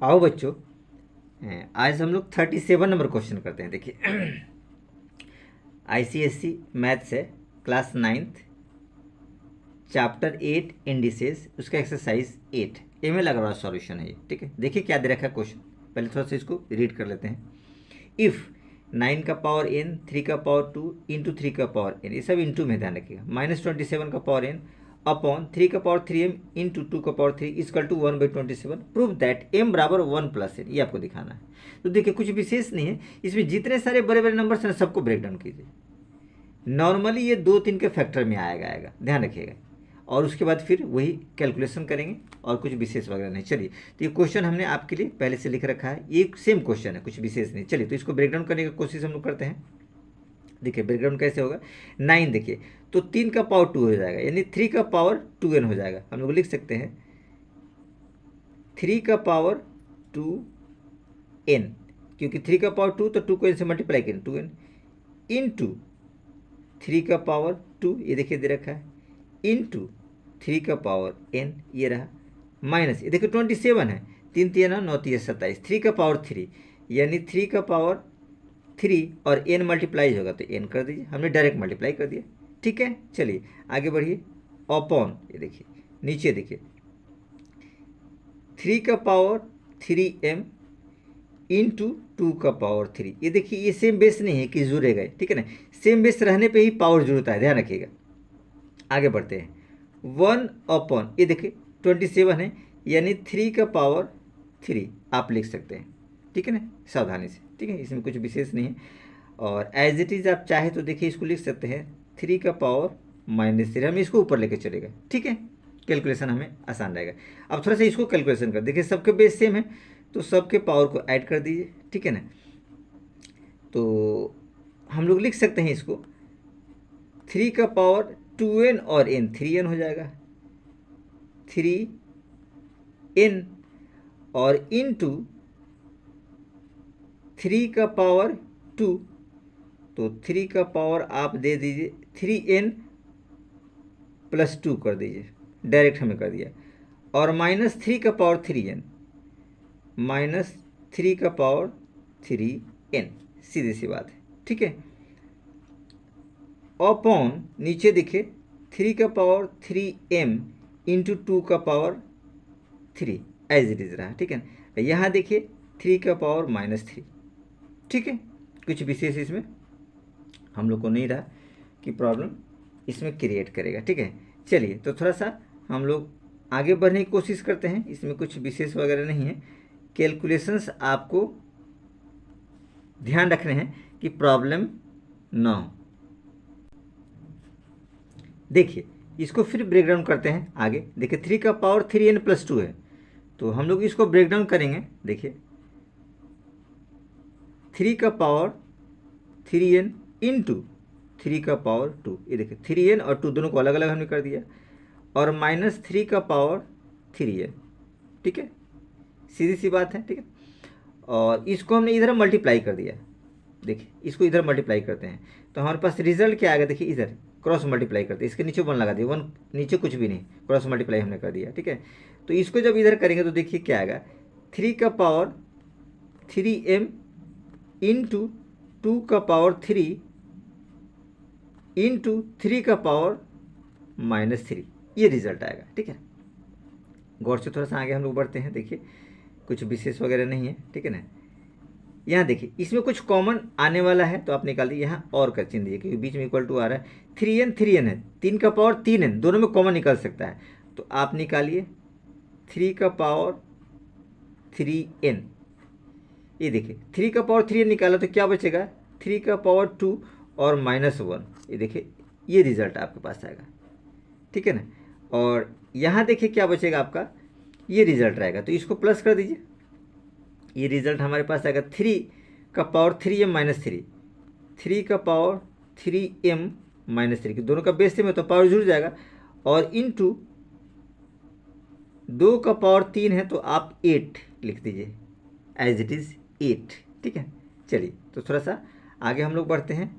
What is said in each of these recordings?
आओ बच्चों, आज हम लोग 37 नंबर क्वेश्चन करते हैं। देखिए ICSE मैथ्स है, क्लास 9th, चैप्टर 8 इंडिसेस, उसका एक्सरसाइज 8 ए में लगा हुआ सॉल्यूशन है ये। ठीक है, देखिए क्या दे रखा है क्वेश्चन, पहले थोड़ा सा इसको रीड कर लेते हैं। इफ़ 9 का पावर n, 3 का पावर 2 इंटू 3 का पावर n, ये सब इंटू में ध्यान रखिएगा, -27 का पावर n अपॉन 3 का पावर 3m इंटू 2 का power 3 is equal to 1/27। Prove that m बराबर 1 प्लस n, ये आपको दिखाना है। तो देखिए कुछ विशेष नहीं है इसमें, जितने सारे बड़े बड़े नंबर्स हैं सबको ब्रेक डाउन कीजिए। नॉर्मली ये 2-3 के फैक्टर में आएगा, ध्यान रखिएगा, और उसके बाद फिर वही कैलकुलेशन करेंगे और कुछ विशेष वगैरह नहीं। चलिए, तो ये क्वेश्चन हमने आपके लिए पहले से लिख रखा है, ये सेम क्वेश्चन है, कुछ विशेष नहीं। चलिए तो इसको ब्रेकडाउन करने की कोशिश हम लोग करते हैं। देखिए ब्रेकडाउन कैसे होगा, 9 देखिए तो 3 का पावर 2 हो जाएगा, यानी 3 का पावर 2n हो जाएगा। हम लोग लिख सकते हैं 3 का पावर 2n, क्योंकि 3 का पावर 2 तो 2 को n से मल्टीप्लाई करें 2n इंटू 3 का पावर 2, ये देखिए दे रखा है, इंटू 3 का पावर n, ये रहा, माइनस ये देखिए 27 है, 3 3 9 3 27, 3 का पावर 3 यानी 3 का पावर 3 और n मल्टीप्लाई होगा तो n कर दीजिए, हमने डायरेक्ट मल्टीप्लाई कर दिया। ठीक है, चलिए आगे बढ़िए। अपॉन ये देखिए नीचे देखिए 3 का पावर 3m इंटू 2 का पावर 3, ये देखिए ये सेम बेस नहीं है कि जुड़े गए, ठीक है ना, सेम बेस रहने पे ही पावर जुड़ता है, ध्यान रखिएगा। आगे बढ़ते हैं, 1 अपॉन ये देखिए 27 है, यानी 3 का पावर 3 आप लिख सकते हैं, ठीक है ना, सावधानी से, ठीक है, इसमें कुछ विशेष नहीं है। और एज इट इज़ आप चाहे तो देखिए इसको लिख सकते हैं 3 का पावर -3, हम इसको ऊपर लेके चलेगा, ठीक है, कैलकुलेशन हमें आसान रहेगा। अब थोड़ा सा इसको कैलकुलेशन कर देखिए, सबके बेस सेम है तो सबके पावर को ऐड कर दीजिए, ठीक है ना। तो हम लोग लिख सकते हैं इसको 3 का पावर 2n और n, 3n हो जाएगा, 3n और इंटू 3 का पावर 2, तो 3 का पावर आप दे दीजिए 3n प्लस 2 कर दीजिए, डायरेक्ट हमें कर दिया, और -3 का पावर 3n, -3 का पावर 3n, सीधी सी बात है, ठीक है। अपॉन नीचे देखिए 3 का पावर 3m इंटू 2 का पावर 3 एज इट इज़ रहा, ठीक है ना। यहाँ देखिए 3 का पावर -3, ठीक है, कुछ विशेष इसमें हम लोग को नहीं रहा कि प्रॉब्लम इसमें क्रिएट करेगा, ठीक है। चलिए तो थोड़ा सा हम लोग आगे बढ़ने की कोशिश करते हैं, इसमें कुछ विशेष वगैरह नहीं है, कैलकुलेशंस आपको ध्यान रखने हैं कि प्रॉब्लम ना हो। देखिए इसको फिर ब्रेक डाउन करते हैं आगे। देखिए 3 का पावर 3n प्लस 2 है, तो हम लोग इसको ब्रेक डाउन करेंगे। देखिए 3 का पावर 3n इंटू 3 का पावर 2, ये देखिए 3n और 2 दोनों को अलग अलग हमने कर दिया, और -3 का पावर 3n, ठीक है, सीधी सी बात है, ठीक है। और इसको हमने इधर मल्टीप्लाई कर दिया, देखिए इसको इधर मल्टीप्लाई करते हैं तो हमारे पास रिजल्ट क्या आएगा, देखिए इधर क्रॉस मल्टीप्लाई करते हैं, इसके नीचे 1 लगा दिया, 1 नीचे कुछ भी नहीं, क्रॉस मल्टीप्लाई हमने कर दिया, ठीक है। तो इसको जब इधर करेंगे तो देखिए क्या आएगा, 3 का पावर 3m इंटू 2 का पावर 3 इंटू 3 का पावर -3, ये रिजल्ट आएगा, ठीक है। गौर से थोड़ा सा आगे हम लोग बढ़ते हैं। देखिए कुछ विशेष वगैरह नहीं है, ठीक है ना। यहाँ देखिए इसमें कुछ कॉमन आने वाला है तो आप निकाल दीजिए, यहाँ और कर चिन्ह दीजिए क्योंकि बीच में इक्वल टू आ रहा है, 3n है, 3 का पावर 3n, दोनों में कॉमन निकल सकता है, तो आप निकालिए 3 का पावर 3n, ये देखिए 3 का पावर 3n निकाला तो क्या बचेगा, 3 का पावर 2 और -1, ये देखिए ये रिजल्ट आपके पास आएगा, ठीक है ना। और यहाँ देखिए क्या बचेगा आपका, ये रिजल्ट रहेगा, तो इसको प्लस कर दीजिए, ये रिजल्ट हमारे पास आएगा 3 का पावर 3m -3, 3 का पावर 3m -3, कि दोनों का बेस सेम है तो पावर जुड़ जाएगा, और इंटू 2 का पावर 3 है तो आप 8 लिख दीजिए, एज इट इज़ 8, ठीक है। चलिए तो थोड़ा सा आगे हम लोग बढ़ते हैं।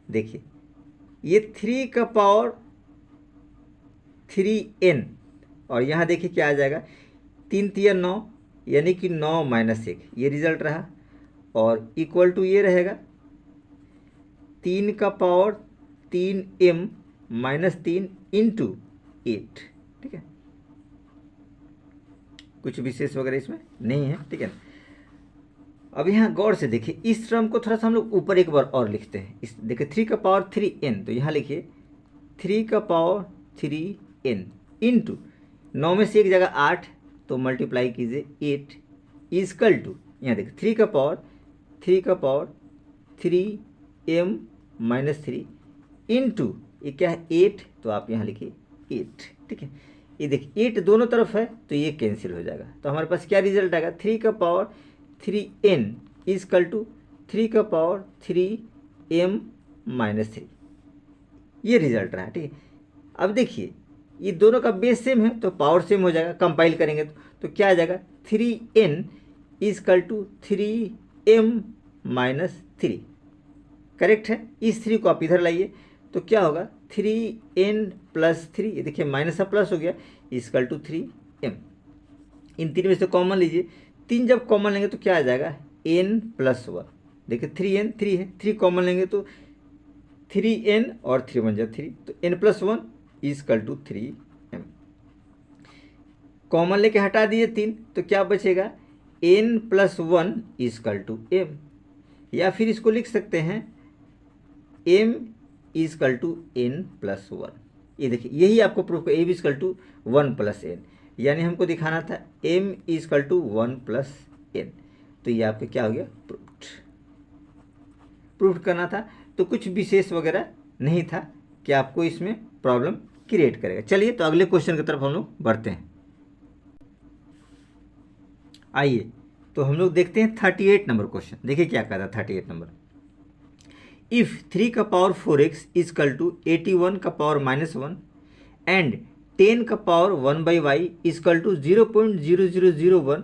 देखिए ये 3 का पावर 3n, और यहाँ देखिए क्या आ जाएगा, 3 3 9 यानी कि 9 माइनस 1, ये रिजल्ट रहा। और इक्वल टू ये रहेगा 3 का पावर 3m माइनस 3 इंटू 8, ठीक है। कुछ विशेष वगैरह इसमें नहीं है, ठीक है। अब यहाँ गौर से देखिए, इस टर्म को थोड़ा सा हम लोग ऊपर एक बार और लिखते हैं। इस देखिए 3 का पावर 3n, तो यहाँ लिखिए 3 का पावर 3n इंटू 9 में से एक जगह 8, तो मल्टीप्लाई कीजिए 8 इजकल टू, यहाँ देखिए 3 का पावर 3m माइनस 3 इंटू ये क्या है 8, तो आप यहाँ लिखिए 8, ठीक है। ये देखिए 8 दोनों तरफ है तो ये कैंसिल हो जाएगा, तो हमारे पास क्या रिजल्ट आएगा, 3 का पावर 3n इजकल टू 3 का पावर 3m माइनस 3, ये रिजल्ट रहा, ठीक है। अब देखिए ये दोनों का बेस सेम है तो पावर सेम हो जाएगा, कंपाइल करेंगे तो क्या आ जाएगा 3n is equal to 3m minus 3, correct है। इस 3 को आप इधर लाइए तो क्या होगा 3n प्लस 3, ये देखिए माइनस का प्लस हो गया, इजकल टू 3m। इन 3 में से कॉमन लीजिए, 3 जब कॉमन लेंगे तो क्या आ जाएगा n प्लस 1, देखिए 3n 3 है, 3 कॉमन लेंगे तो 3n और 3 1 जा 3, तो n plus 1 is equal to 3m। Common लेके हटा दिए 3, तो क्या बचेगा n plus 1 is equal to m, या फिर इसको लिख सकते हैं m is equal to n plus 1। ये देखिए यही आपको प्रूफ है, m is equal to 1 plus n, यानी हमको दिखाना था m is equal to 1 plus n, तो ये आपका क्या हो गया प्रूफ करना था। तो कुछ विशेष वगैरह नहीं था कि आपको इसमें प्रॉब्लम क्रिएट करेगा। चलिए तो अगले क्वेश्चन की तरफ हम लोग बढ़ते हैं। आइए तो हम लोग देखते हैं 38 नंबर क्वेश्चन। देखिए क्या कहता है 38 नंबर, इफ 3 का पावर 4x इजकल टू 81 का पावर माइनस 1 एंड 10 का power 1/y is equal to 0.0001,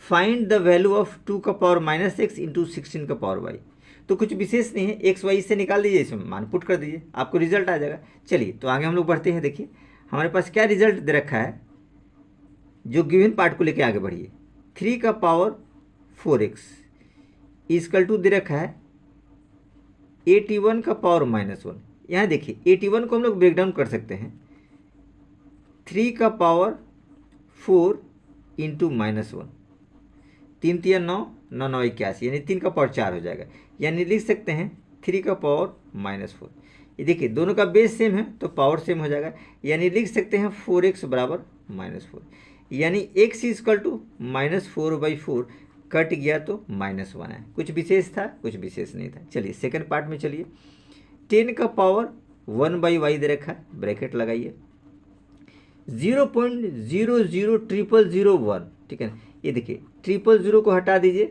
find the value of 2 का पावर माइनस x इंटू 16 का पावर y। तो कुछ विशेष नहीं है, एक्स वाई से निकाल दीजिए, इसमें मान पुट कर दीजिए, आपको रिजल्ट आ जाएगा। चलिए तो आगे हम लोग बढ़ते हैं। देखिए हमारे पास क्या रिजल्ट दे रखा है, जो गिवन पार्ट को लेके आगे बढ़िए। 3 का पावर 4x इजकल टू दे रखा है 81 का पावर माइनस 1। यहाँ देखिए 81 को हम लोग ब्रेक डाउन कर सकते हैं, 3 का पावर 4 इंटू माइनस 1, 3 3 9 9 9 81, यानी 3 का पावर 4 हो जाएगा, यानी लिख सकते हैं 3 का पावर माइनस 4। ये देखिए दोनों का बेस सेम है तो पावर सेम हो जाएगा, यानी लिख सकते हैं 4x बराबर माइनस 4, यानी x is equal to minus 4/4 cut गया तो माइनस 1 है। कुछ विशेष था, कुछ विशेष नहीं था। चलिए सेकंड पार्ट में चलिए, 10 का पावर 1/y दे रखा है, ब्रैकेट लगाइए, 0.000001, ठीक है। ये देखिए 000 को हटा दीजिए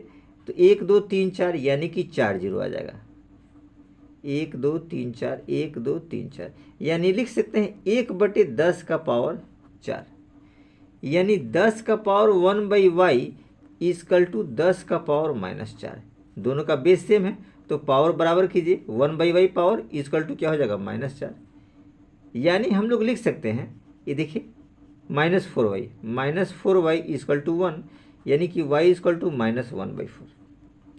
तो 1 2 3 4 यानी कि 4 0 आ जाएगा, 1 2 3 4 1 2 3 4, यानी लिख सकते हैं 1/10 का पावर 4, यानी 10 का पावर 1/y इजकल टू 10 का पावर माइनस 4। दोनों का बेस सेम है तो पावर बराबर कीजिए, 1/y पावर इजकल टू क्या हो जाएगा माइनस 4, यानी हम लोग लिख सकते हैं ये देखिए माइनस 4y इजकल टू 1, यानी कि y इजकल टू माइनस 1/4।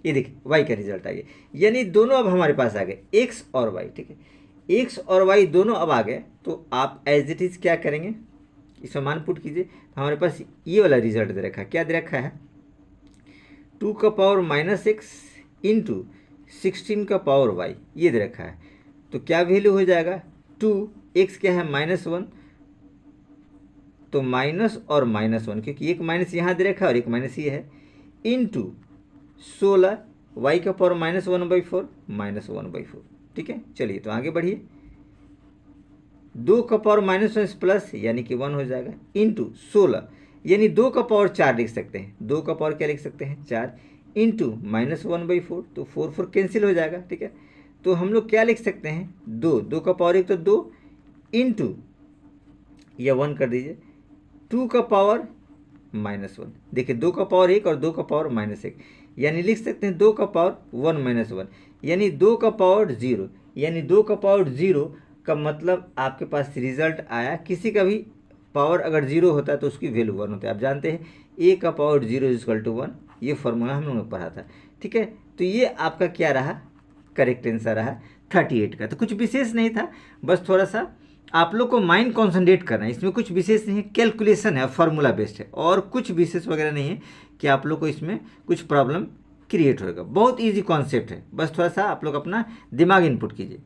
ये देखिए y का रिजल्ट आ गया, यानी दोनों अब हमारे पास आ गए x और y, ठीक है। x और y दोनों अब आ गए, तो आप एज इट इज क्या करेंगे, इसमें मान पुट कीजिए। तो हमारे पास ये वाला रिजल्ट दे रखा है, क्या दे रखा है 2 का पावर माइनस x इंटू 16 का पावर y, ये दे रखा है। तो क्या वैल्यू हो जाएगा 2x क्या है माइनस 1, तो माइनस और माइनस 1, क्योंकि एक माइनस यहाँ दे रखा है और एक माइनस ये है, इंटू 16 y का पावर माइनस 1/4 माइनस 1/4, ठीक है। चलिए तो आगे बढ़िए, 2 का पावर माइनस 1 प्लस यानी कि 1 हो जाएगा, इंटू 16 यानी 2 का पावर 4 लिख सकते हैं, 2 का पावर क्या लिख सकते हैं 4, इंटू माइनस 1/4, तो 4 4 कैंसिल हो जाएगा, ठीक है। तो हम लोग क्या लिख सकते हैं 2 का पावर 1 तो 2 इंटू या 1 कर दीजिए 2 का पावर माइनस 1, देखिए 2 का पावर 1 और 2 का पावर माइनस 1, यानी लिख सकते हैं 2 का पावर 1 माइनस 1, यानी 2 का पावर 0, यानी 2 का पावर 0 का मतलब आपके पास रिजल्ट आया। किसी का भी पावर अगर 0 होता है तो उसकी वैल्यू 1 होता है। आप जानते हैं ए का पावर 0 इज इक्वल टू 1, ये फॉर्मूला हम लोगों ने पढ़ा था, ठीक है। तो ये आपका क्या रहा, करेक्ट आंसर रहा 38 का। तो कुछ विशेष नहीं था, बस थोड़ा सा आप लोग को माइंड कॉन्सेंट्रेट करना है, इसमें कुछ विशेष नहीं है, कैलकुलेशन है, फार्मूला बेस्ड है, और कुछ विशेष वगैरह नहीं है कि आप लोग को इसमें कुछ प्रॉब्लम क्रिएट होएगा। बहुत इजी कॉन्सेप्ट है, बस थोड़ा सा आप लोग अपना दिमाग इनपुट कीजिए।